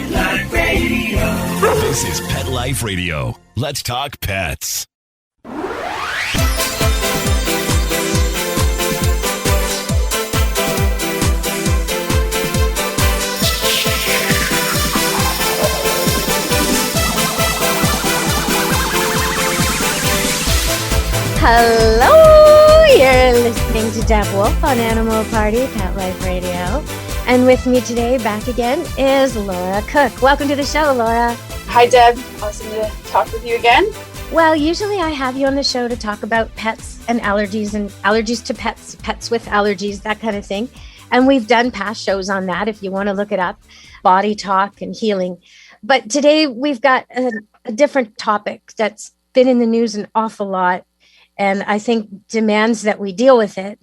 Pet Life Radio. This is Pet Life Radio. Let's talk pets. Hello, you're listening to Deb Wolf on Animal Party, Pet Life Radio. And with me today, back again, is Laura Cook. Welcome to the show, Laura. Hi, Deb. Awesome to talk with you again. Well, usually I have you on the show to talk about pets and allergies to pets, pets with allergies, that kind of thing. And we've done past shows on that if you want to look it up, body talk and healing. But today we've got a different topic that's been in the news an awful lot, and I think demands that we deal with it.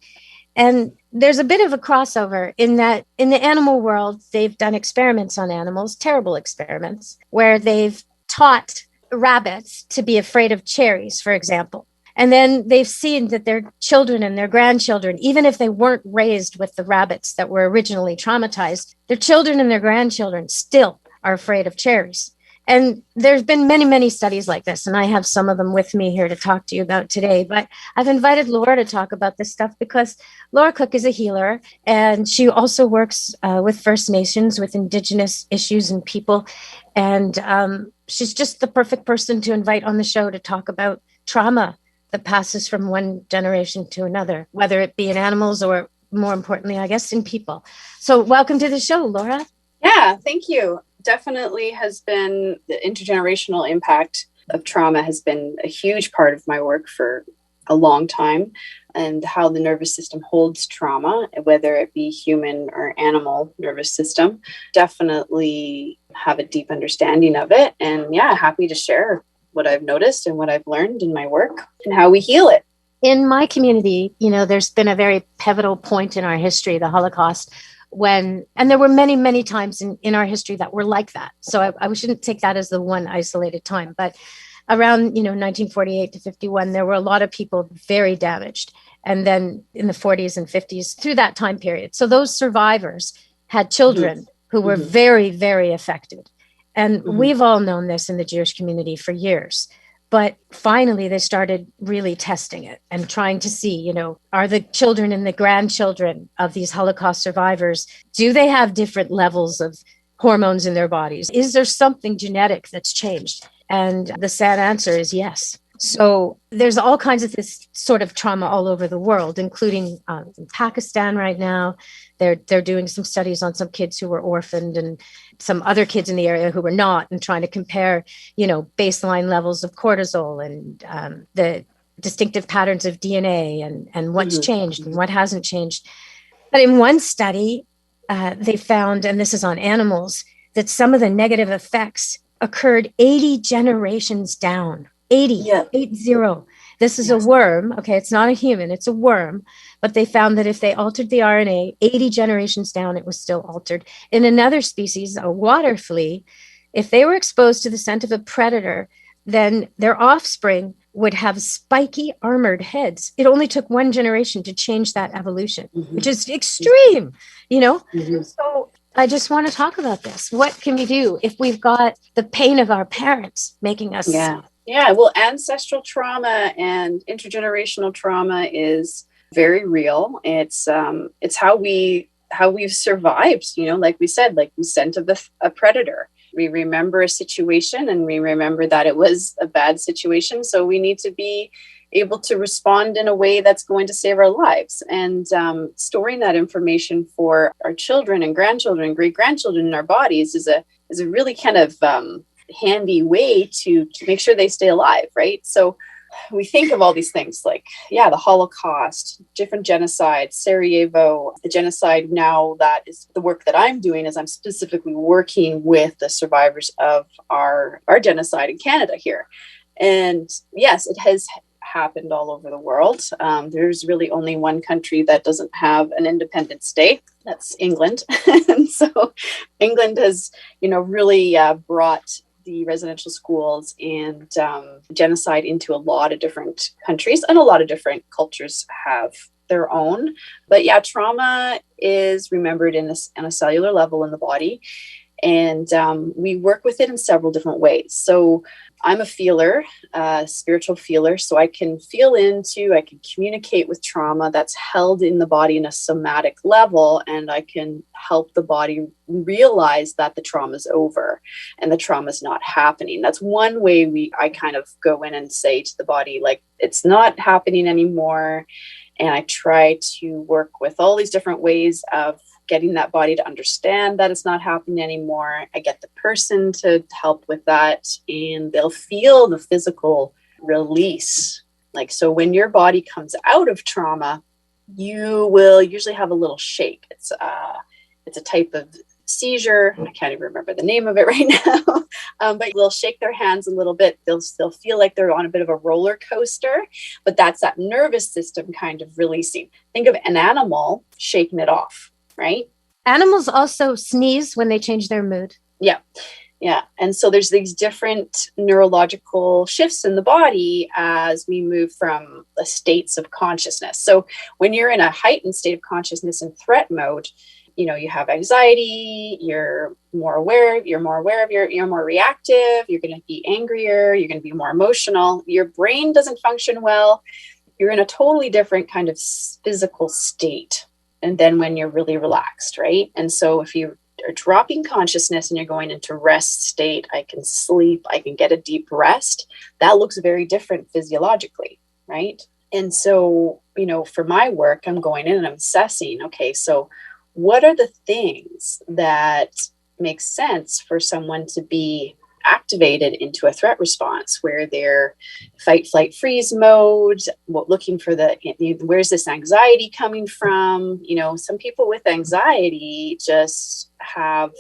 And there's a bit of a crossover in that in the animal world, they've done experiments on animals, terrible experiments, where they've taught rabbits to be afraid of cherries, for example. And then they've seen that their children and their grandchildren, even if they weren't raised with the rabbits that were originally traumatized, their children and their grandchildren still are afraid of cherries. And there's been many, many studies like this, and I have some of them with me here to talk to you about today. But I've invited Laura to talk about this stuff because Laura Cook is a healer, and she also works with First Nations, with Indigenous issues and people. And she's just the perfect person to invite on the show to talk about trauma that passes from one generation to another, whether it be in animals or, more importantly, I guess, in people. So welcome to the show, Laura. Yeah, thank you. Definitely has been the intergenerational impact of trauma has been a huge part of my work for a long time, and how the nervous system holds trauma, whether it be human or animal nervous system. Definitely have a deep understanding of it. And yeah, happy to share what I've noticed and what I've learned in my work and how we heal it. In my community, you know, there's been a very pivotal point in our history, the Holocaust, and there were many, many times in our history that were like that. So I shouldn't take that as the one isolated time, but around, 1948 to 51, there were a lot of people very damaged. And then in the 40s and 50s, through that time period. So those survivors had children who were very, very affected. And we've all known this in the Jewish community for years. But finally, they started really testing it and trying to see, are the children and the grandchildren of these Holocaust survivors, do they have different levels of hormones in their bodies? Is there something genetic that's changed? And the sad answer is yes. So there's all kinds of this sort of trauma all over the world, including in Pakistan right now. They're doing some studies on some kids who were orphaned and some other kids in the area who were not, and trying to compare, baseline levels of cortisol and the distinctive patterns of DNA and what's changed and what hasn't changed. But in one study, they found, and this is on animals, that some of the negative effects occurred 80 generations down. 80. This is a worm. Okay, it's not a human, it's a worm. But they found that if they altered the RNA 80 generations down, it was still altered. In another species, a water flea, if they were exposed to the scent of a predator, then their offspring would have spiky armored heads. It only took one generation to change that evolution, which is extreme, So I just want to talk about this. What can we do if we've got the pain of our parents making us? Yeah, well, ancestral trauma and intergenerational trauma is very real. It's how we've survived, like we said, like the scent of a predator. We remember a situation and we remember that it was a bad situation. So we need to be able to respond in a way that's going to save our lives. And storing that information for our children and grandchildren, great-grandchildren in our bodies is a really kind of handy way to make sure they stay alive, right? So we think of all these things like, the Holocaust, different genocides, Sarajevo, the genocide. Now that is the work that I'm doing, is I'm specifically working with the survivors of our genocide in Canada here. And yes, it has happened all over the world. There's really only one country that doesn't have an Independence Day. That's England. And so England has, really brought the residential schools and genocide into a lot of different countries, and a lot of different cultures have their own. But trauma is remembered on a cellular level in the body. And we work with it in several different ways. So I'm a feeler, spiritual feeler. So I can I can communicate with trauma that's held in the body in a somatic level. And I can help the body realize that the trauma is over and the trauma is not happening. That's one way I kind of go in and say to the body, like, it's not happening anymore. And I try to work with all these different ways of getting that body to understand that it's not happening anymore. I get the person to help with that, and they'll feel the physical release. Like, so when your body comes out of trauma, you will usually have a little shake. It's a type of seizure. I can't even remember the name of it right now. But they'll shake their hands a little bit. They'll still feel like they're on a bit of a roller coaster, but that's that nervous system kind of releasing. Think of an animal shaking it off. Right? Animals also sneeze when they change their mood. Yeah. Yeah. And so there's these different neurological shifts in the body as we move from the states of consciousness. So when you're in a heightened state of consciousness in threat mode, you have anxiety, you're more aware of you're more reactive, you're going to be angrier, you're going to be more emotional, your brain doesn't function well, you're in a totally different kind of physical state. And then when you're really relaxed, right? And so if you are dropping consciousness and you're going into rest state, I can sleep, I can get a deep rest, that looks very different physiologically, right? And so, for my work, I'm going in and I'm assessing, okay, so what are the things that make sense for someone to be activated into a threat response where they're fight, flight, freeze mode, looking for where's this anxiety coming from? Some people with anxiety just have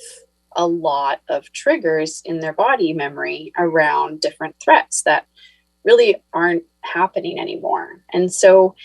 a lot of triggers in their body memory around different threats that really aren't happening anymore. And so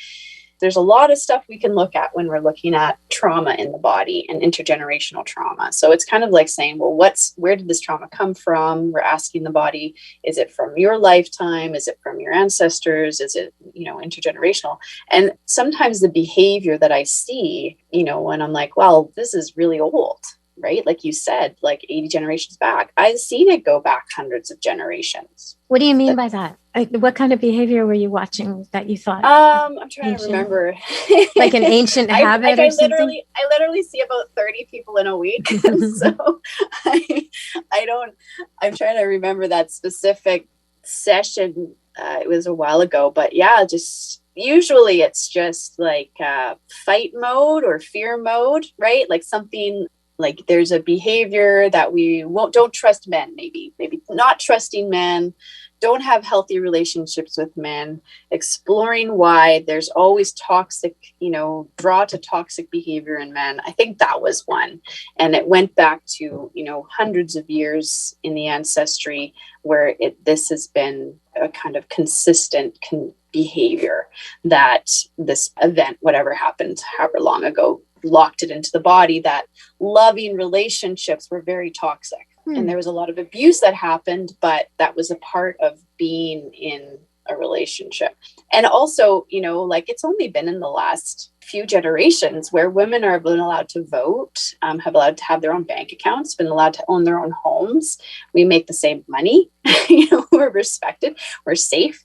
there's a lot of stuff we can look at when we're looking at trauma in the body and intergenerational trauma. So it's kind of like saying, well, where did this trauma come from? We're asking the body, is it from your lifetime? Is it from your ancestors? Is it, intergenerational? And sometimes the behavior that I see, when I'm like, well, this is really old, right? Like you said, like 80 generations back, I've seen it go back hundreds of generations. What do you mean by that? What kind of behavior were you watching that you thought? I'm trying to remember. Like an ancient habit or something? I literally see about 30 people in a week. So I'm trying to remember that specific session. It was a while ago, but yeah, just usually it's just like fight mode or fear mode, right? Like something like there's a behavior that we don't trust men, maybe not trusting men, don't have healthy relationships with men, exploring why there's always toxic, draw to toxic behavior in men. I think that was one. And it went back to, hundreds of years in the ancestry where this has been a kind of consistent behavior that this event, whatever happened, however long ago, locked it into the body, that loving relationships were very toxic. And there was a lot of abuse that happened, but that was a part of being in a relationship. And also, like it's only been in the last few generations where women are been allowed to vote, have allowed to have their own bank accounts, been allowed to own their own homes. We make the same money, we're respected, we're safe,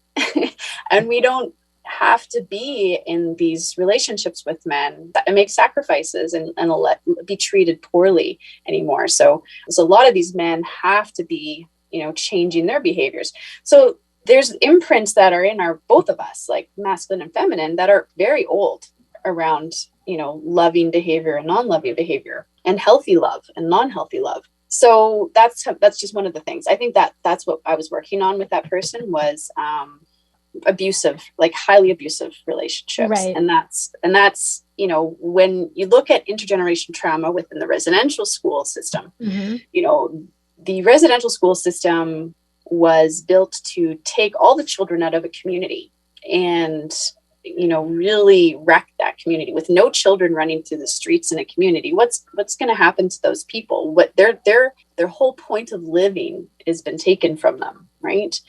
and we don't have to be in these relationships with men that make sacrifices and be treated poorly anymore. So a lot of these men have to be, changing their behaviors. So there's imprints that are in both of us, like masculine and feminine, that are very old around, loving behavior and non-loving behavior, and healthy love and non-healthy love. So that's just one of the things. I think that's what I was working on with that person was, abusive, like highly abusive relationships. Right. And that's, when you look at intergenerational trauma within the residential school system, the residential school system was built to take all the children out of a community and, really wreck that community with no children running through the streets in a community. What's going to happen to those people? What their whole point of living has been taken from them. Right.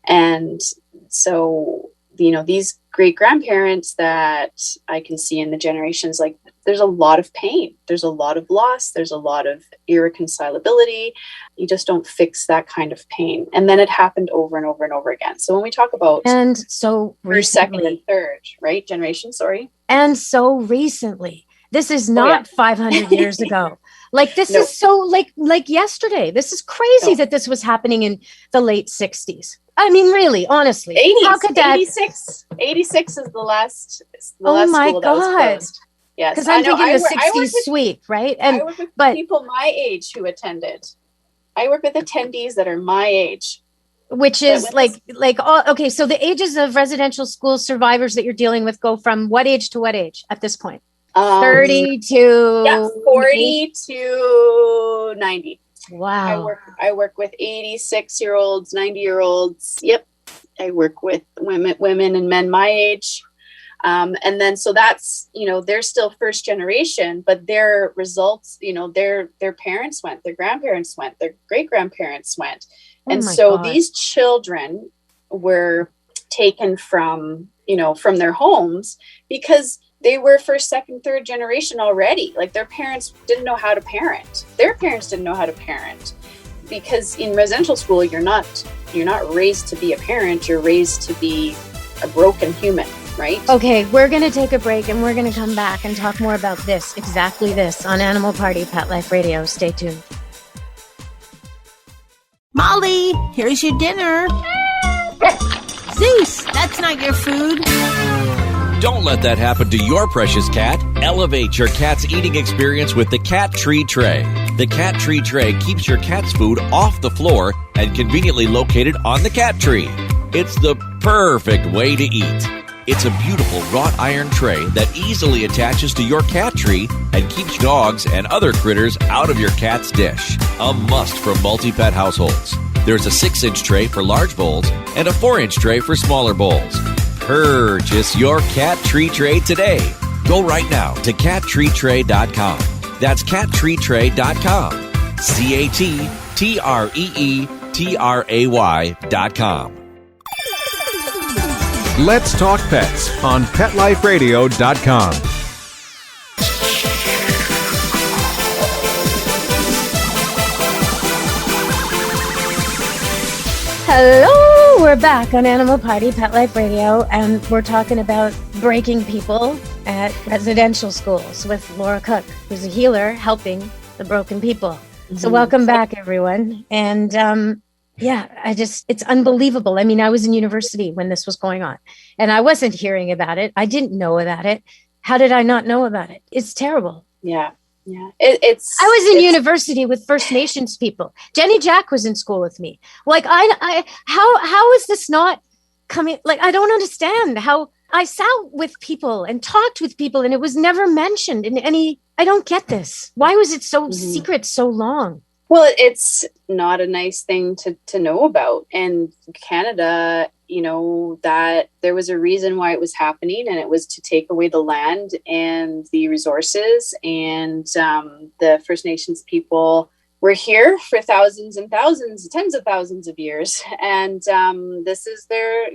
And so these great grandparents that I can see in the generations, like there's a lot of pain, there's a lot of loss, there's a lot of irreconcilability. You just don't fix that kind of pain. And then it happened over and over and over again. So when we talk about and so first, second, and third, right? Generation, sorry. And so recently, this is not 500 years ago. Like this is so like yesterday. This is crazy that this was happening in the late 60s. I mean, really, honestly, 80s, how could that? 86 is the last. Oh my school God! That was closed. Yes, because I'm thinking the 60s sweep, right? And I work with people my age who attended. I work with attendees that are my age, which is okay. So the ages of residential school survivors that you're dealing with go from what age to what age at this point? 30 to 40 to 90. Wow. I work with 86-year-olds, 90-year-olds. Yep. I work with women and men my age. And then, so that's, they're still first generation, but their results, their parents went, their grandparents went, their great grandparents went. And so these children were taken from their homes because they were first, second, third generation already. Like their parents didn't know how to parent. Their parents didn't know how to parent, because in residential school, you're not raised to be a parent. You're raised to be a broken human, right? Okay, we're going to take a break and we're going to come back and talk more about exactly this on Animal Party Pet Life Radio. Stay tuned. Molly, here's your dinner. Zeus, that's not your food. Don't let that happen to your precious cat. Elevate your cat's eating experience with the Cat Tree Tray. The Cat Tree Tray keeps your cat's food off the floor and conveniently located on the cat tree. It's the perfect way to eat. It's a beautiful wrought iron tray that easily attaches to your cat tree and keeps dogs and other critters out of your cat's dish. A must for multi-pet households. There's a 6-inch tray for large bowls and a 4-inch tray for smaller bowls. Purchase your Cat Tree Tray today. Go right now to cattreetray.com. That's cattreetray.com. CATTREETRAY.com. Let's Talk Pets on PetLifeRadio.com. Hello, we're back on Animal Party Pet Life Radio, and we're talking about breaking people at residential schools with Laura Cook, who's a healer helping the broken people. Mm-hmm. So welcome back, everyone. And it's unbelievable. I mean, I was in university when this was going on, and I wasn't hearing about it. I didn't know about it. How did I not know about it? It's terrible. Yeah. Yeah. I was in university with First Nations people. Jenny Jack was in school with me. Like, how is this not coming? Like, I don't understand how I sat with people and talked with people, and it was never mentioned in any. I don't get this. Why was it so secret so long? Well, it's not a nice thing to know about. And Canada, that there was a reason why it was happening, and it was to take away the land and the resources. And the First Nations people were here for thousands and thousands, tens of thousands of years. And this is their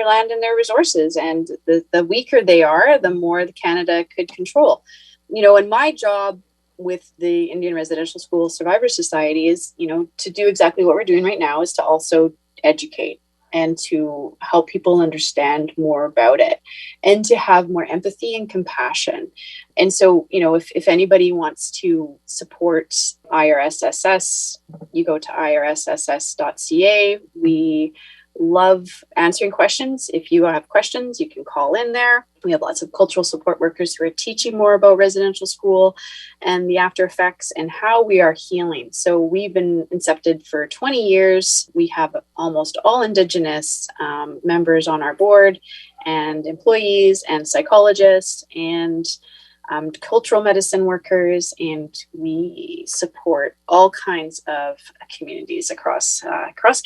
land and their resources. And the weaker they are, the more Canada could control. And my job with the Indian Residential School Survivors Society is, to do exactly what we're doing right now, is to also educate and to help people understand more about it and to have more empathy and compassion. And so, if anybody wants to support IRSSS, you go to irsss.ca. We love answering questions. If you have questions, you can call in there. We have lots of cultural support workers who are teaching more about residential school and the after effects and how we are healing. So we've been incepted for 20 years. We have almost all Indigenous members on our board, and employees and psychologists and cultural medicine workers, and we support all kinds of communities across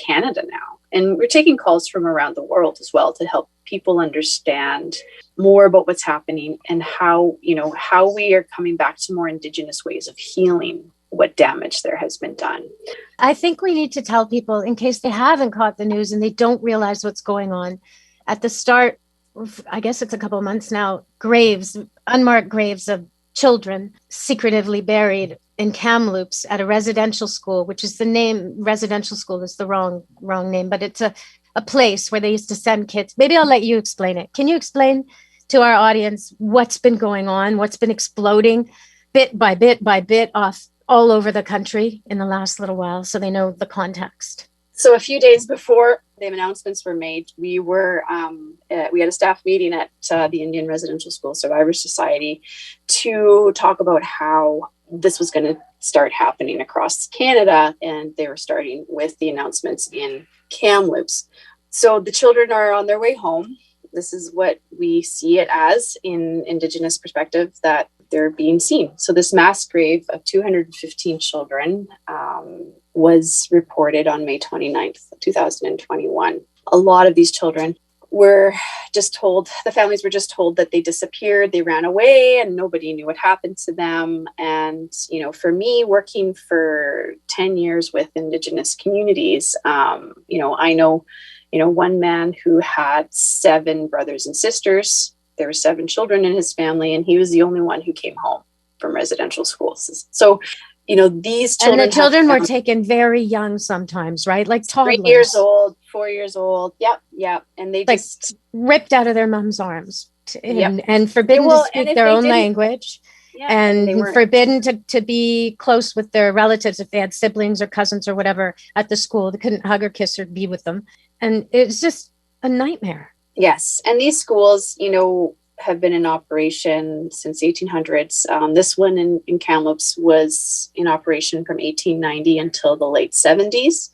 Canada now. And we're taking calls from around the world as well to help people understand more about what's happening and how we are coming back to more Indigenous ways of healing what damage there has been done. I think we need to tell people, in case they haven't caught the news and they don't realize what's going on, at the start, I guess it's a couple of months now, unmarked graves of children secretively buried in Kamloops at a residential school, which is the name, residential school is the wrong name, but it's a place where they used to send kids. Maybe I'll let you explain it. Can you explain to our audience what's been going on, what's been exploding bit by bit off all over the country in the last little while, so they know the context? So a few days before the announcements were made, we had a staff meeting at the Indian Residential School Survivors Society to talk about how this was going to start happening across Canada, and they were starting with the announcements in Kamloops. So the children are on their way home. This is what we see it as in Indigenous perspective, that they're being seen. So this mass grave of 215 children was reported on May 29th, 2021. A lot of these children were just told, the families were just told that they disappeared, they ran away, and nobody knew what happened to them. And, you know, for me, working for 10 years with Indigenous communities, I know, one man who had 7 brothers and sisters. There were 7 children in his family, and he was the only one who came home from residential schools. So, these children. And the children were taken very young sometimes, right? Like toddlers. 3 years old, 4 years old. Yep. And they like just ripped out of their mom's arms and forbidden to speak their own language. Yeah, and forbidden to be close with their relatives if they had siblings or cousins or whatever at the school. They couldn't hug or kiss or be with them. And it's just a nightmare. Yes. And these schools, have been in operation since 1800s. This one in Kamloops was in operation from 1890 until the late 70s.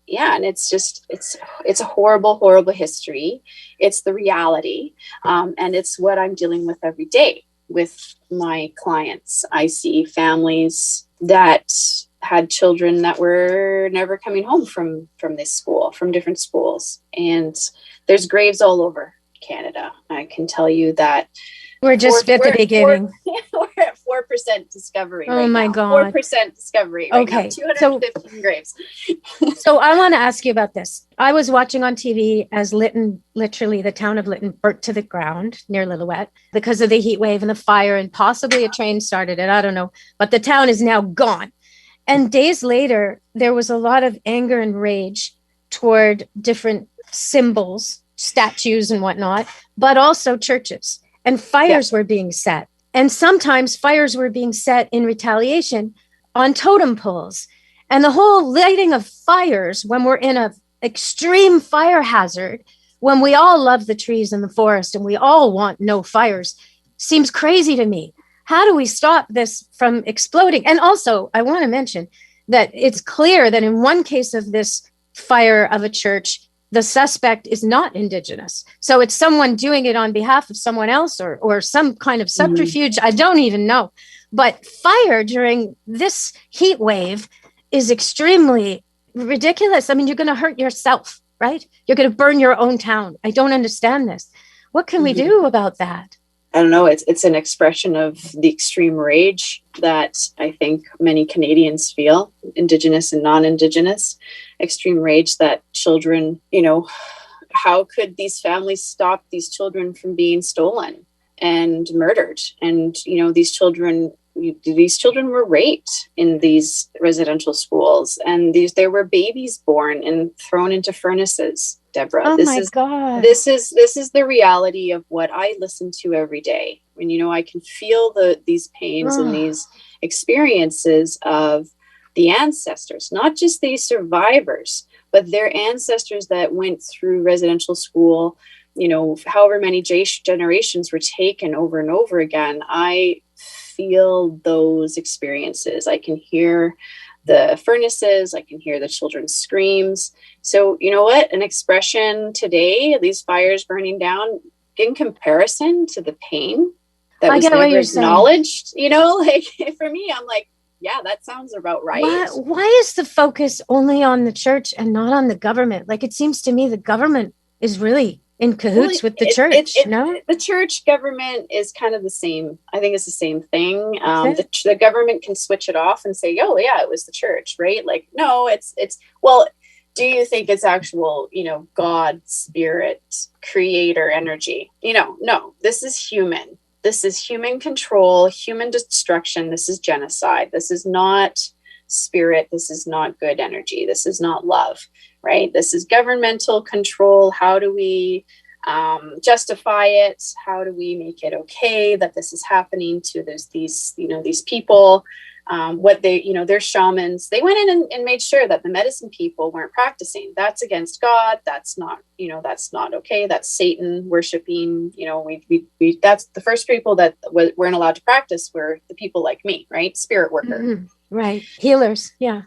Yeah. And it's a horrible, horrible history. It's the reality. And it's what I'm dealing with every day with my clients. I see families that had children that were never coming home from this school, from different schools. And there's graves all over Canada. I can tell you that we're just at the beginning. We're at 4% discovery. Oh my God. 4% discovery. Right okay. Now, 215 graves. So I want to ask you about this. I was watching on TV as Lytton, literally the town of Lytton, burnt to the ground near Lillooet because of the heat wave and the fire, and possibly a train started it. I don't know. But the town is now gone. And days later, there was a lot of anger and rage toward different symbols, statues and whatnot, but also churches. And fires were being set. And sometimes fires were being set in retaliation on totem poles. And the whole lighting of fires when we're in an extreme fire hazard, when we all love the trees and the forest and we all want no fires, seems crazy to me. How do we stop this from exploding? And also, I want to mention that it's clear that in one case of this fire of a church, the suspect is not Indigenous. So it's someone doing it on behalf of someone else or some kind of subterfuge. I don't even know. But fire during this heat wave is extremely ridiculous. I mean, you're going to hurt yourself, right? You're going to burn your own town. I don't understand this. What can we do about that? I don't know. It's an expression of the extreme rage that I think many Canadians feel, Indigenous and non-Indigenous, extreme rage that children, how could these families stop these children from being stolen and murdered? And, these children were raped in these residential schools, and there were babies born and thrown into furnaces. Deborah, oh my God. This is the reality of what I listen to every day. And I can feel these pains and these experiences of the ancestors, not just these survivors, but their ancestors that went through residential school. However many generations were taken over and over again. I feel those experiences. I can hear the furnaces. I can hear the children's screams. So, you know what? An expression today, these fires burning down, in comparison to the pain that was never acknowledged, for me, I'm like, yeah, that sounds about right. Why is the focus only on the church and not on the government? Like, it seems to me the government is really in cahoots with the church, no? The church government is kind of the same. I think it's the same thing. The government can switch it off and say, oh, yeah, it was the church, right? Like, no, do you think it's actual, God, spirit, creator energy? No, this is human. This is human control, human destruction. This is genocide. This is not spirit. This is not good energy. This is not love, right? This is governmental control. How do we justify it? How do we make it okay that this is happening to these people? What their shamans, they went in and made sure that the medicine people weren't practicing. That's against God. That's not okay. That's Satan worshiping. We that's the first people that weren't allowed to practice were the people like me, right? Spirit worker. Mm-hmm. Right. Healers. Yeah.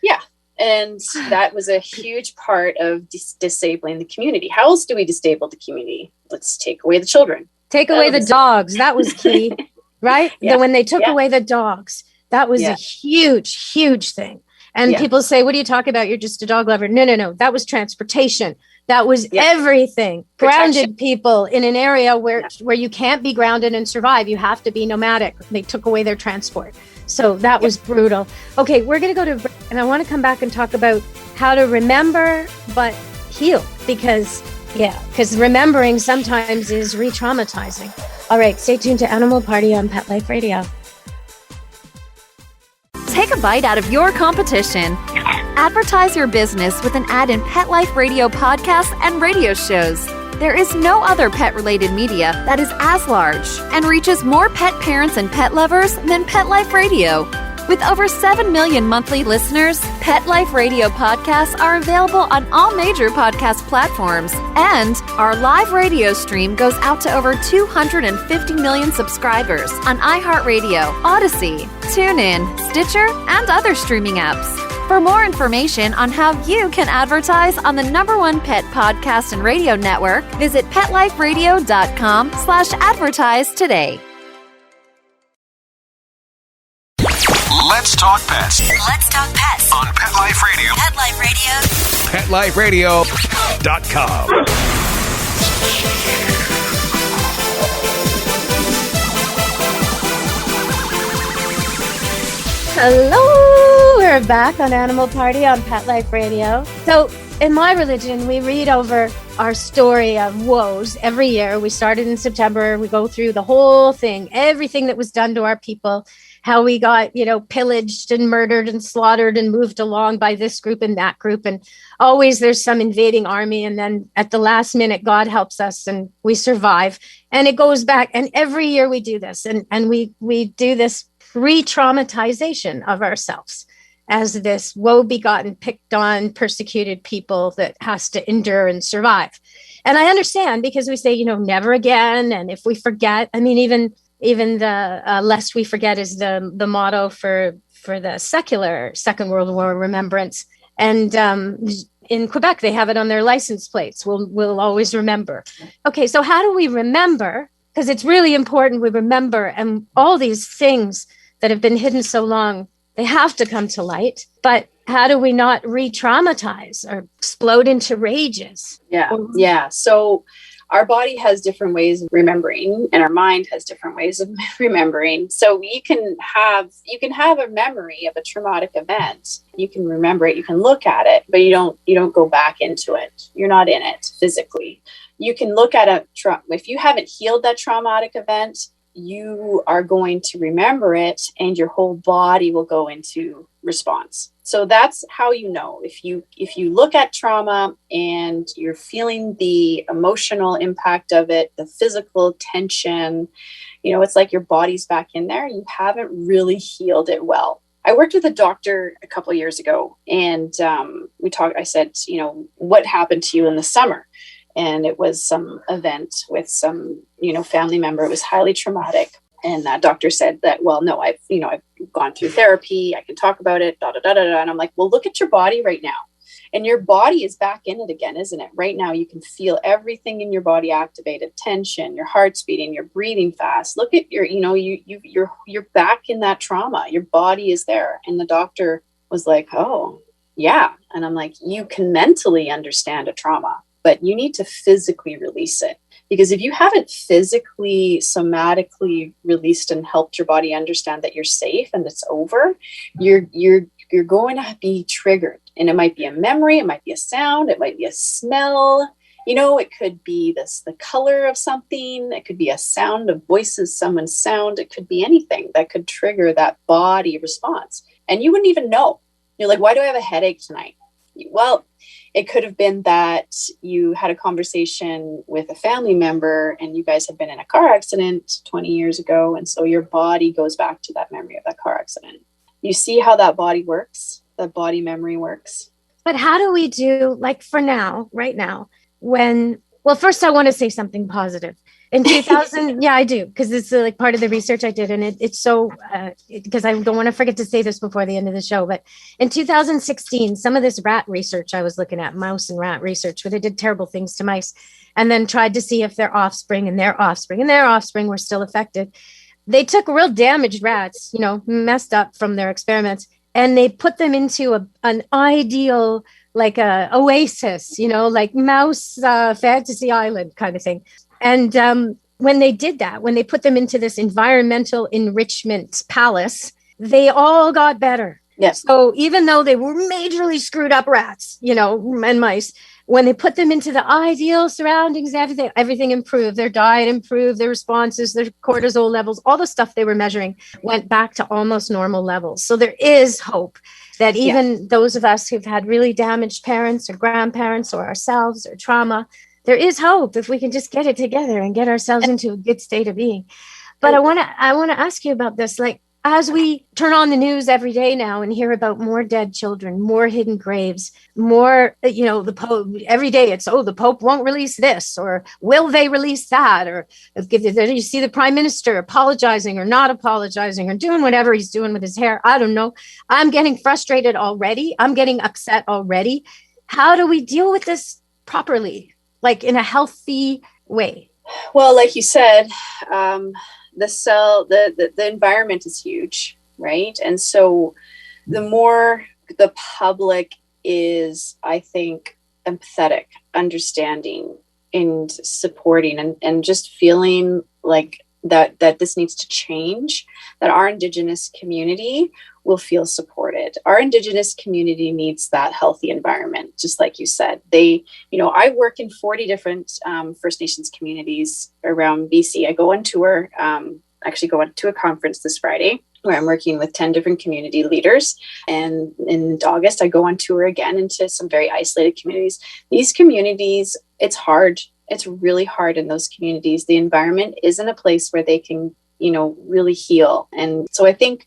Yeah. And that was a huge part of disabling the community. How else do we disable the community? Let's take away the children. Take away the dogs. That was key, right? Yeah. When they took away the dogs, that was a huge, huge thing. And people say, what are you talking about? You're just a dog lover. No. That was transportation. That was everything. Protection. Grounded people in an area where you can't be grounded and survive. You have to be nomadic. They took away their transport. So that was brutal. Okay, we're going to go to, and I want to come back and talk about how to remember, but heal, because remembering sometimes is re-traumatizing. All right, stay tuned to Animal Party on Pet Life Radio. Take a bite out of your competition. Advertise your business with an ad in Pet Life Radio podcasts and radio shows. There is no other pet-related media that is as large and reaches more pet parents and pet lovers than Pet Life Radio. With over 7 million monthly listeners, Pet Life Radio podcasts are available on all major podcast platforms, and our live radio stream goes out to over 250 million subscribers on iHeartRadio, Odyssey, TuneIn, Stitcher, and other streaming apps. For more information on how you can advertise on the #1 pet podcast and radio network, visit PetLifeRadio.com/advertise today. Let's talk pets Let's talk pets on Pet Life Radio. Pet Life Radio. PetLifeRadio.com. Hello, we're back on Animal Party on Pet Life Radio. So in my religion, we read over our story of woes every year. We started in September. We go through the whole thing, everything that was done to our people, how we got, pillaged and murdered and slaughtered and moved along by this group and that group. And always there's some invading army. And then at the last minute, God helps us and we survive. And it goes back. And every year we do this. And we do this re-traumatization of ourselves as this woe-begotten, picked on, persecuted people that has to endure and survive. And I understand, because we say, never again. And if we forget, even the lest we forget is the motto for the secular Second World War remembrance. And in Quebec, they have it on their license plates. We'll always remember. Okay, so how do we remember? Because it's really important we remember, and all these things that have been hidden so long, they have to come to light. But how do we not re-traumatize or explode into rages? Yeah. So our body has different ways of remembering, and our mind has different ways of remembering. So you can have a memory of a traumatic event. You can remember it, you can look at it, but you don't go back into it. You're not in it physically. You can look at if you haven't healed that traumatic event, you are going to remember it, and your whole body will go into response. So that's how you know. If you look at trauma and you're feeling the emotional impact of it, the physical tension, it's like your body's back in there. You haven't really healed it well. I worked with a doctor a couple of years ago, and I said, what happened to you in the summer? And it was some event with some, family member. It was highly traumatic. And that doctor said that, well, no, I've gone through therapy. I can talk about it, And I'm like, well, look at your body right now. And your body is back in it again, isn't it? Right now, you can feel everything in your body activated, tension, your heart's beating, you're breathing fast. Look at you're back in that trauma. Your body is there. And the doctor was like, oh, yeah. And I'm like, you can mentally understand a trauma, but you need to physically release it. Because if you haven't physically, somatically released and helped your body understand that you're safe and it's over, you're going to be triggered. And it might be a memory, it might be a sound, it might be a smell. It could be the color of something. It could be a sound of voices, someone's sound. It could be anything that could trigger that body response. And you wouldn't even know. You're like, why do I have a headache tonight? Well, it could have been that you had a conversation with a family member and you guys had been in a car accident 20 years ago. And so your body goes back to that memory of that car accident. You see how that body works, that body memory works. But how do we do, like, for now, right now, first I want to say something positive. In 2000, yeah, I do, because it's like part of the research I did. And it's so, because I don't want to forget to say this before the end of the show, but in 2016, some of this rat research I was looking at, mouse and rat research, where they did terrible things to mice and then tried to see if their offspring and their offspring and their offspring were still affected. They took real damaged rats, messed up from their experiments, and they put them into an ideal, like a oasis, like mouse fantasy island kind of thing. And when they did that, when they put them into this environmental enrichment palace, they all got better. Yes. So even though they were majorly screwed up rats, and mice, when they put them into the ideal surroundings, everything improved. Their diet improved, their responses, their cortisol levels, all the stuff they were measuring went back to almost normal levels. So there is hope that even those of us who've had really damaged parents or grandparents or ourselves or trauma, there is hope if we can just get it together and get ourselves into a good state of being. But I want to ask you about this, like, as we turn on the news every day now and hear about more dead children, more hidden graves, more, the Pope, every day it's, the Pope won't release this, or will they release that? Or you see the Prime Minister apologizing or not apologizing or doing whatever he's doing with his hair. I don't know. I'm getting frustrated already. I'm getting upset already. How do we deal with this properly, like in a healthy way? Well, like you said, the environment is huge, right? And so the more the public is, I think, empathetic, understanding, and supporting, and just feeling like that this needs to change, that our Indigenous community will feel supported. Our Indigenous community needs that healthy environment, just like you said. I work in 40 different First Nations communities around BC. I go on tour, actually go on to a conference this Friday where I'm working with 10 different community leaders. And in August, I go on tour again into some very isolated communities. These communities, it's hard. It's really hard in those communities. The environment isn't a place where they can, really heal. And so I think,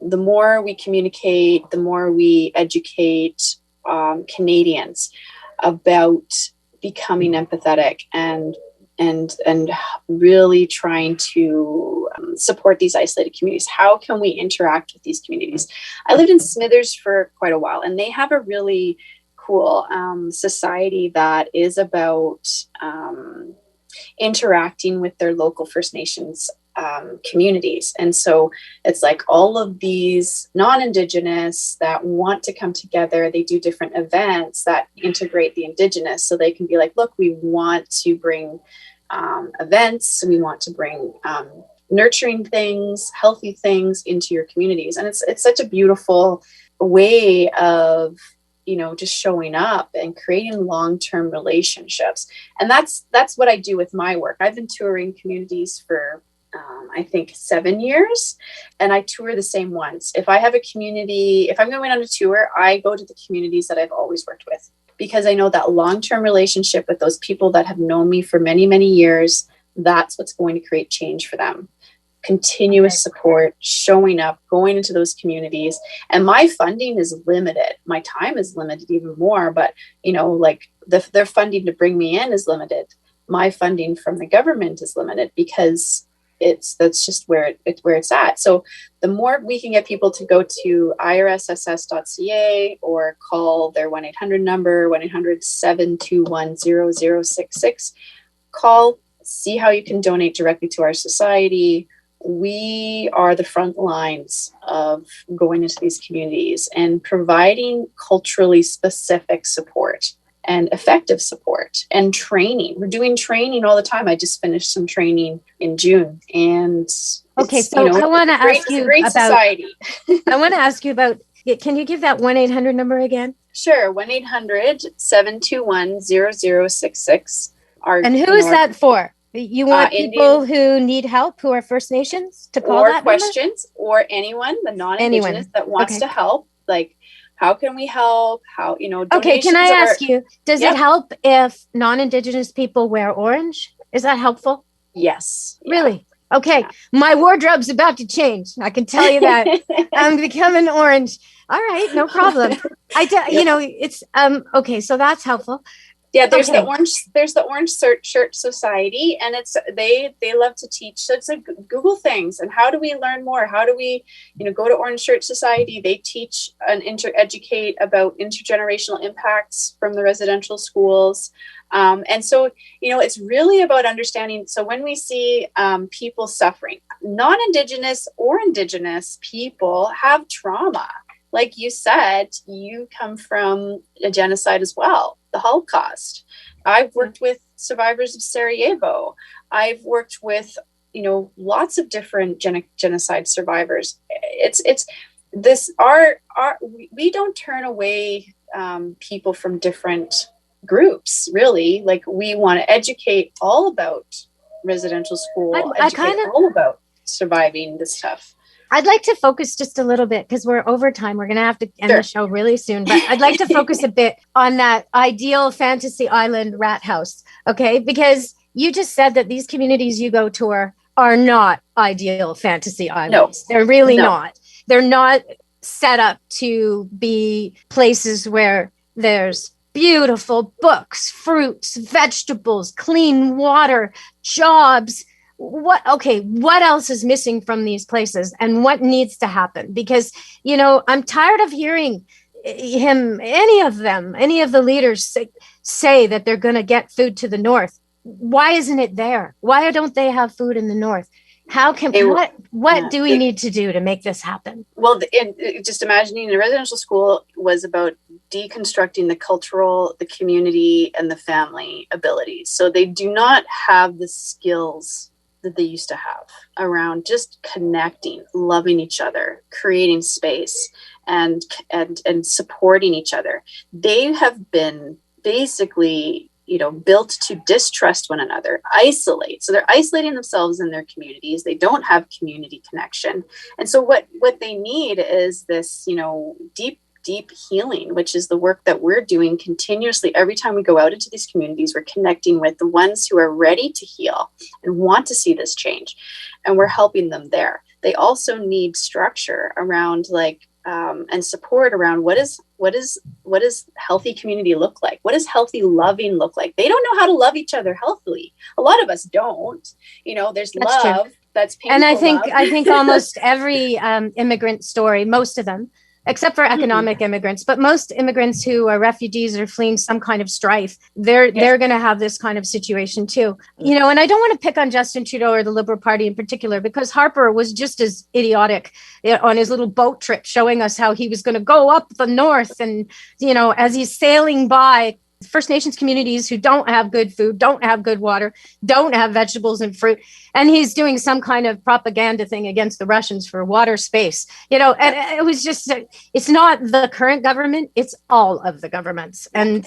the more we communicate, the more we educate Canadians about becoming empathetic and really trying to support these isolated communities. How can we interact with these communities? I lived in Smithers for quite a while, and they have a really cool society that is about interacting with their local First Nations communities. And so it's like all of these non-Indigenous that want to come together, they do different events that integrate the Indigenous, so they can be like, look, we want to bring events, we want to bring nurturing things, healthy things into your communities. And it's such a beautiful way of just showing up and creating long-term relationships. And that's what I do with my work. I've been touring communities for I think 7 years, and I tour the same ones. If I have a community, if I'm going on a tour, I go to the communities that I've always worked with, because I know that long-term relationship with those people that have known me for many, many years, that's what's going to create change for them. Continuous support, showing up, going into those communities. And my funding is limited. My time is limited even more, but their funding to bring me in is limited. My funding from the government is limited because that's just where it's at. So the more we can get people to go to irsss.ca or call their 1-800 number, 1-800-721-0066, call, see how you can donate directly to our society. We are the front lines of going into these communities and providing culturally specific support and effective support and training. We're doing training all the time. I just finished some training in June, and okay. So I want to ask you about. society. I want to ask you about Can you give that 1-800 number again? Sure. 1-800-721-0066. And who is that for? You want people who need help, who are First Nations, to call that questions number? Or anyone, the non-Indigenous that wants to help. Like, how can we help? How, okay, can I ask you, does it help if non-Indigenous people wear orange? Is that helpful? Yes. Really? Okay. Yeah. My wardrobe's about to change. I can tell you that. I'm becoming orange. All right, no problem. It's okay, so that's helpful. Yeah, there's the Orange Shirt Society, and they love to teach. So it's Google things, and how do we learn more? How do we, go to Orange Shirt Society? They teach and educate about intergenerational impacts from the residential schools. And so, it's really about understanding. So when we see people suffering, non-Indigenous or Indigenous people have trauma. Like you said, you come from a genocide as well, the Holocaust. I've worked with survivors of Sarajevo. I've worked with, lots of different genocide survivors. We don't turn away people from different groups, really. Like, we want to educate all about residential school, all about surviving this stuff. I'd like to focus just a little bit, because we're over time. We're going to have to end the show really soon, but I'd like to focus a bit on that ideal fantasy island rat house. Okay. Because you just said that these communities you go tour are not ideal fantasy islands. No. They're really not. They're not set up to be places where there's beautiful books, fruits, vegetables, clean water, jobs. What else is missing from these places, and what needs to happen? Because, I'm tired of hearing any of the leaders say that they're going to get food to the north. Why isn't it there? Why don't they have food in the north? How can what do we need to do to make this happen? Well, just imagining a residential school was about deconstructing the community, and the family abilities. So they do not have the skills that they used to have around just connecting, loving each other, creating space, and supporting each other. They have been basically, built to distrust one another, isolate. So they're isolating themselves in their communities. They don't have community connection. And so what they need is this, deep healing, which is the work that we're doing continuously. Every time we go out into these communities, we're connecting with the ones who are ready to heal and want to see this change. And we're helping them there. They also need structure around and support around what does healthy community look like? What does healthy loving look like? They don't know how to love each other healthily. A lot of us don't. There's that's love true. That's painful. And I think almost every immigrant story, most of them, except for economic immigrants, but most immigrants who are refugees or fleeing some kind of strife, they're going to have this kind of situation too. And I don't want to pick on Justin Trudeau or the Liberal Party in particular, because Harper was just as idiotic on his little boat trip, showing us how he was going to go up the north. And, as he's sailing by First Nations communities who don't have good food, don't have good water, don't have vegetables and fruit. And he's doing some kind of propaganda thing against the Russians for water space, and it was just, it's not the current government, it's all of the governments. And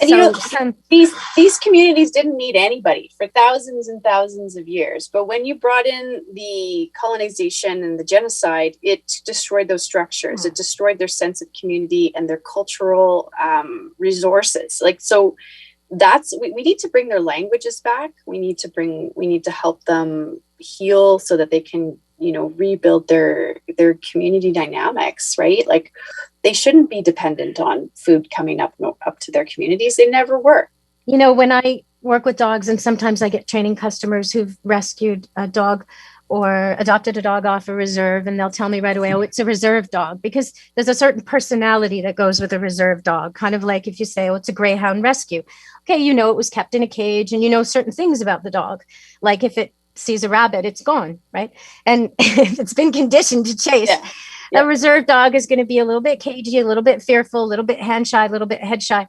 these communities didn't need anybody for thousands and thousands of years. But when you brought in the colonization and the genocide, it destroyed those structures. It destroyed their sense of community and their cultural resources. We need to bring their languages back. We need to help them heal so that they can, rebuild their community dynamics, right? Like, they shouldn't be dependent on food coming up to their communities. They never were. When I work with dogs, and sometimes I get training customers who've rescued a dog or adopted a dog off a reserve, and they'll tell me right away, oh, it's a reserve dog, because there's a certain personality that goes with a reserve dog. Kind of like if you say, oh, it's a greyhound rescue. Okay, it was kept in a cage, and certain things about the dog. Like if it sees a rabbit, it's gone, right? And if it's been conditioned to chase, a reserve dog is going to be a little bit cagey, a little bit fearful, a little bit hand shy, a little bit head shy.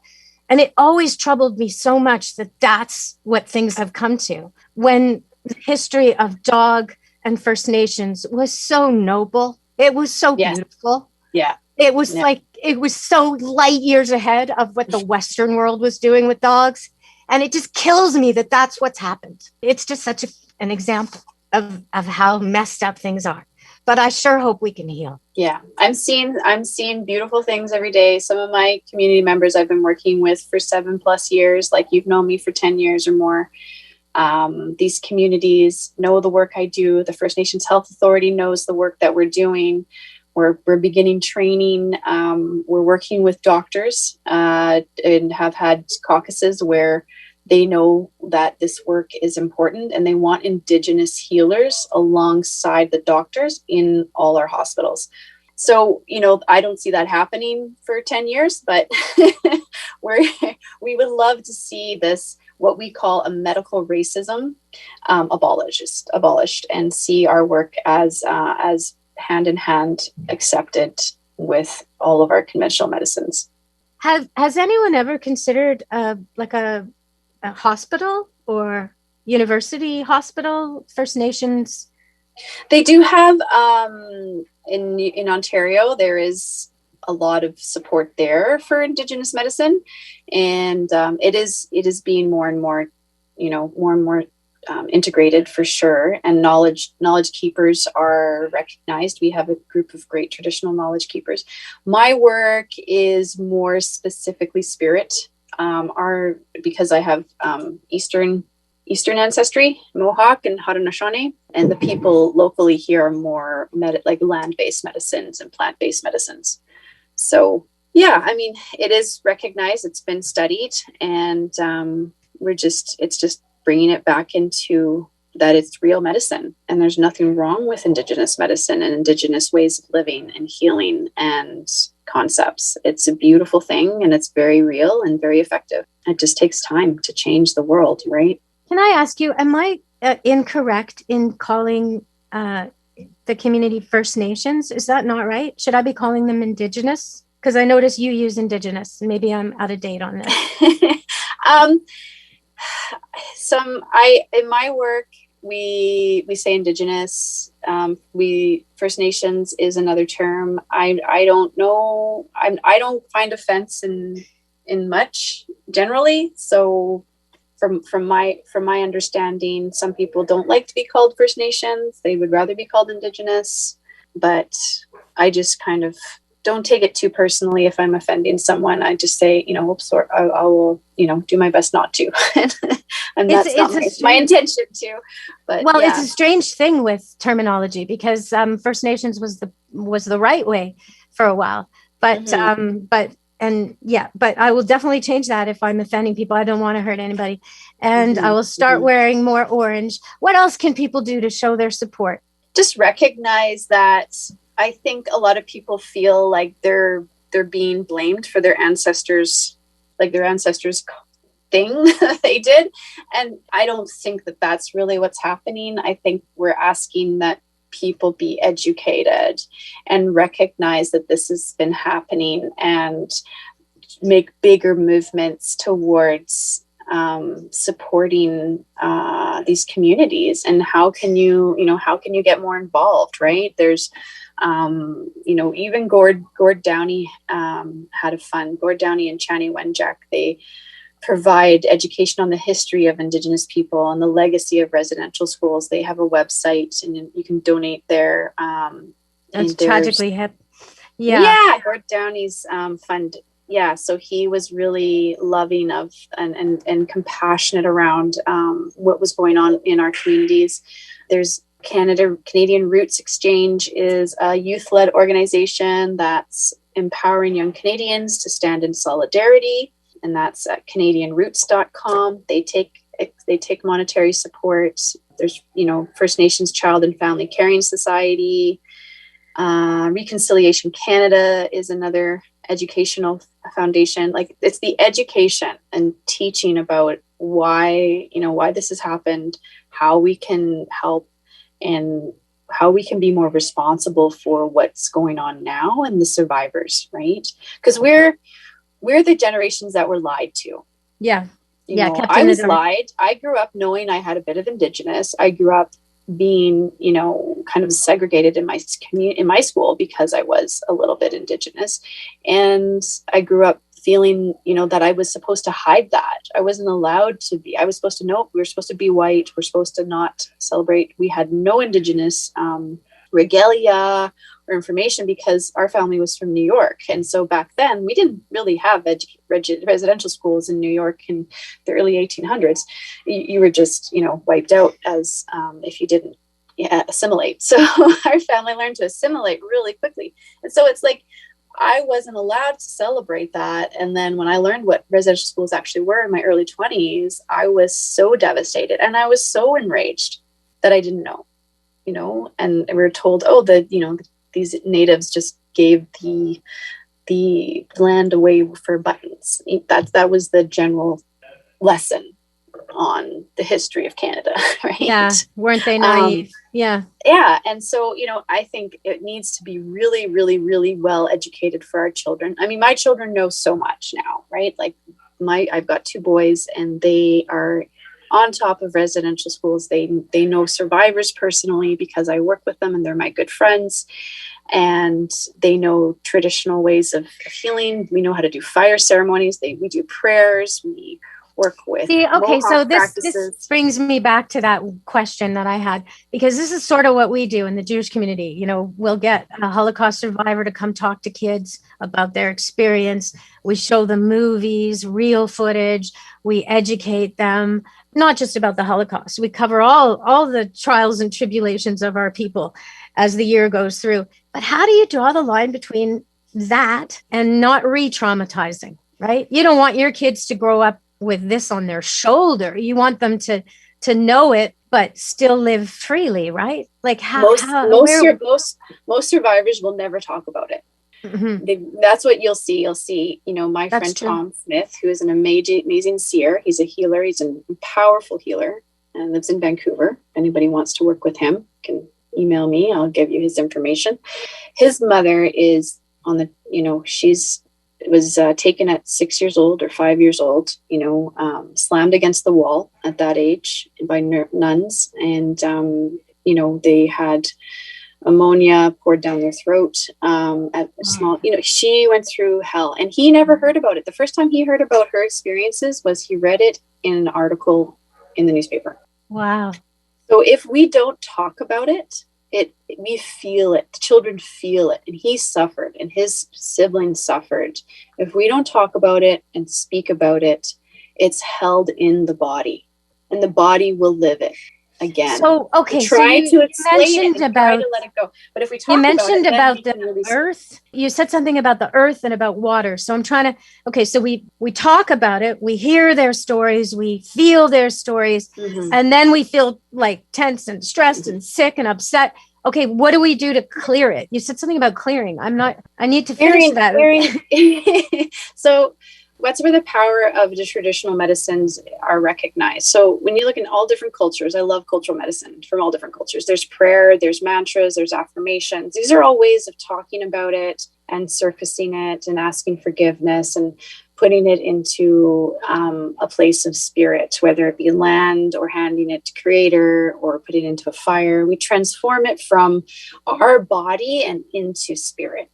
And it always troubled me so much that that's what things have come to, when the history of dog and First Nations was so noble. It was so beautiful. Yeah. It was like it was so light years ahead of what the Western world was doing with dogs. And it just kills me that that's what's happened. It's just such an example of how messed up things are. But I sure hope we can heal. Yeah, I'm seeing beautiful things every day. Some of my community members I've been working with for 7+ years, like you've known me for 10 years or more. These communities know the work I do. The First Nations Health Authority knows the work that we're doing. We're beginning training. We're working with doctors and have had caucuses where they know that this work is important and they want Indigenous healers alongside the doctors in all our hospitals. So, I don't see that happening for 10 years, but we would love to see this, what we call a medical racism, abolished and see our work as hand in hand accepted with all of our conventional medicines. Has anyone ever considered a hospital or university hospital, First Nations? They do have in Ontario, there is a lot of support there for Indigenous medicine, and it is being more and more integrated for sure. And knowledge keepers are recognized. We have a group of great traditional knowledge keepers. My work is more specifically spirit. Because I have Eastern ancestry, Mohawk and Haudenosaunee, and the people locally here are more land-based medicines and plant-based medicines. So yeah, it is recognized, it's been studied, and it's just bringing it back into that it's real medicine, and there's nothing wrong with Indigenous medicine and Indigenous ways of living and healing and concepts. It's a beautiful thing, and it's very real and very effective. It just takes time to change the world, right? Can I ask you, am I incorrect in calling the community First Nations? Is that not right? Should I be calling them Indigenous? Because I notice you use Indigenous. Maybe I'm out of date on this. In my work, we say Indigenous. First Nations is another term. I don't know. I don't find offense in much generally. So from my understanding, some people don't like to be called First Nations. They would rather be called Indigenous. But I just kind of don't take it too personally if I'm offending someone. I just say, I will, do my best not to. And that's not my intention to. But well, It's a strange thing with terminology because First Nations was the right way for a while. But but I will definitely change that if I'm offending people. I don't want to hurt anybody. And I will start wearing more orange. What else can people do to show their support? Just recognize that I think a lot of people feel like they're being blamed for their ancestors' thing that they did. And I don't think that that's really what's happening. I think we're asking that people be educated and recognize that this has been happening and make bigger movements towards supporting these communities. And how can you get more involved, right? There's even Gord Downey had a fund. Gord Downey and Chani Wenjack, they provide education on the history of Indigenous people and the legacy of residential schools. They have a website and you can donate there. That's tragically hip. Yeah. Gord Downey's fund. Yeah. So he was really loving of and compassionate around what was going on in our communities. There's Canadian Roots Exchange is a youth-led organization that's empowering young Canadians to stand in solidarity. And that's at CanadianRoots.com. They take monetary support. There's, First Nations Child and Family Caring Society. Reconciliation Canada is another educational foundation. Like, it's the education and teaching about why this has happened, how we can help, and how we can be more responsible for what's going on now and the survivors, right? Because we're the generations that were lied to. Yeah. I was lied. I grew up knowing I had a bit of Indigenous. I grew up being, kind of segregated in my community, in my school, because I was a little bit Indigenous. And I grew up feeling, that I was supposed to hide that. I wasn't allowed to be. I was supposed to know we were supposed to be white. We're supposed to not celebrate. We had no Indigenous regalia or information because our family was from New York. And so back then we didn't really have residential schools in New York in the early 1800s. You were just, wiped out as if you didn't assimilate. So our family learned to assimilate really quickly. And so it's like, I wasn't allowed to celebrate that. And then when I learned what residential schools actually were in my early 20s, I was so devastated and I was so enraged that I didn't know, and we were told, these natives just gave the land away for buttons. That was the general lesson on the history of Canada, right? Yeah. Weren't they naive? Yeah. Yeah. And so, I think it needs to be really, really, really well educated for our children. I mean, my children know so much now, right? Like I've got 2 boys and they are on top of residential schools. They know survivors personally because I work with them and they're my good friends. And they know traditional ways of healing. We know how to do fire ceremonies. We do prayers. We work with so this brings me back to that question that I had, because this is sort of what we do in the Jewish community. We'll get a Holocaust survivor to come talk to kids about their experience. We show them movies, real footage. We educate them, not just about the Holocaust. We cover all the trials and tribulations of our people as the year goes through. But how do you draw the line between that and not re-traumatizing, right? You don't want your kids to grow up with this on their shoulder. You want them to know it, but still live freely, right? Like most survivors will never talk about it. Mm-hmm. That's what you'll see. You'll see, my friend Tom Smith, who is an amazing seer. He's a healer. He's a powerful healer and lives in Vancouver. If anybody wants to work with him, can email me. I'll give you his information. His mother is on the, was taken at 6 years old or 5 years old, slammed against the wall at that age by nuns. And, they had ammonia poured down their throat at a small, she went through hell and he never heard about it. The first time he heard about her experiences was he read it in an article in the newspaper. Wow. So if we don't talk about it, we feel it. The children feel it. And he suffered and his siblings suffered. If we don't talk about it and speak about it, it's held in the body and the body will live it again. So, okay. Try to explain it and try to let it go. But if we talk about the earth, you said something about the earth and about water. So I'm trying to, so we talk about it. We hear their stories. We feel their stories. Mm-hmm. And then we feel like tense and stressed and sick and upset. Okay, what do we do to clear it? You said something about clearing. I need to finish that. So that's where the power of the traditional medicines are recognized. So when you look in all different cultures, I love cultural medicine from all different cultures. There's prayer, there's mantras, there's affirmations. These are all ways of talking about it and surfacing it and asking forgiveness and putting it into a place of spirit, whether it be land or handing it to creator or putting it into a fire. We transform it from our body and into spirit.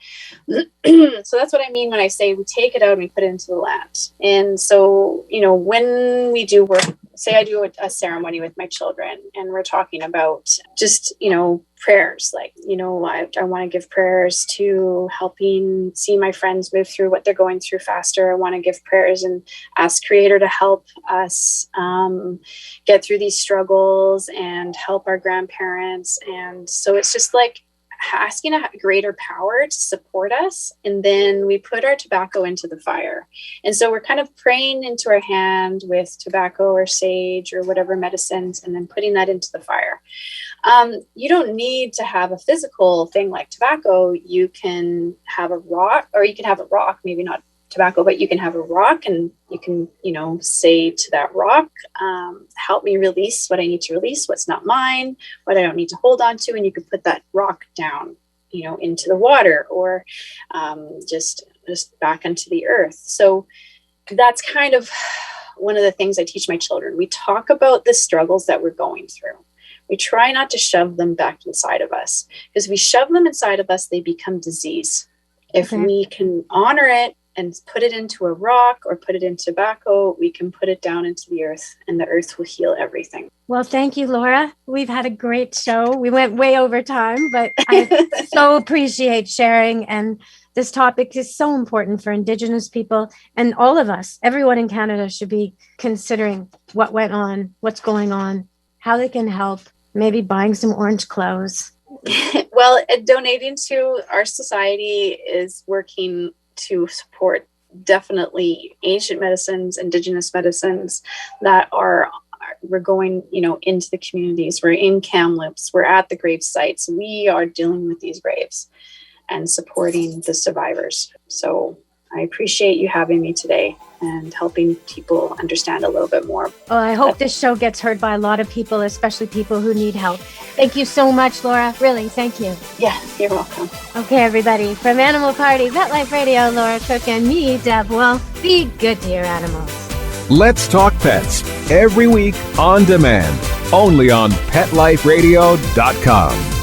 So that's what I mean when I say we take it out and we put it into the land. And so, when we do work, say I do a ceremony with my children and we're talking about just, prayers, like, I want to give prayers to helping see my friends move through what they're going through faster. I want to give prayers and ask creator to help us get through these struggles and help our grandparents. And so it's just like asking a greater power to support us. And then we put our tobacco into the fire. And so we're kind of praying into our hand with tobacco or sage or whatever medicines, and then putting that into the fire. You don't need to have a physical thing like tobacco. You can have a rock, or you can have a rock, maybe not tobacco, but you can have a rock and you can, say to that rock, help me release what I need to release, what's not mine, what I don't need to hold on to. And you can put that rock down, into the water or just back into the earth. So that's kind of one of the things I teach my children. We talk about the struggles that we're going through. We try not to shove them back inside of us, because if we shove them inside of us, they become disease. If we can honor it and put it into a rock or put it in tobacco, we can put it down into the earth, and the earth will heal everything. Well, thank you, Laura. We've had a great show. We went way over time, but I so appreciate sharing. And this topic is so important for Indigenous people, and all of us. Everyone in Canada should be considering what went on, what's going on, how they can help, maybe buying some orange clothes. Well, donating to our society is working to support definitely ancient medicines, Indigenous medicines that we're going, into the communities. We're in Kamloops. We're at the grave sites. We are dealing with these graves and supporting the survivors. So I appreciate you having me today and helping people understand a little bit more. Well, I hope this show gets heard by a lot of people, especially people who need help. Thank you so much, Laura. Really, thank you. Yeah, you're welcome. Okay, everybody. From Animal Party, Pet Life Radio, Laura Cook, and me, Deb. Well, be good to your animals. Let's Talk Pets, every week on demand, only on PetLifeRadio.com.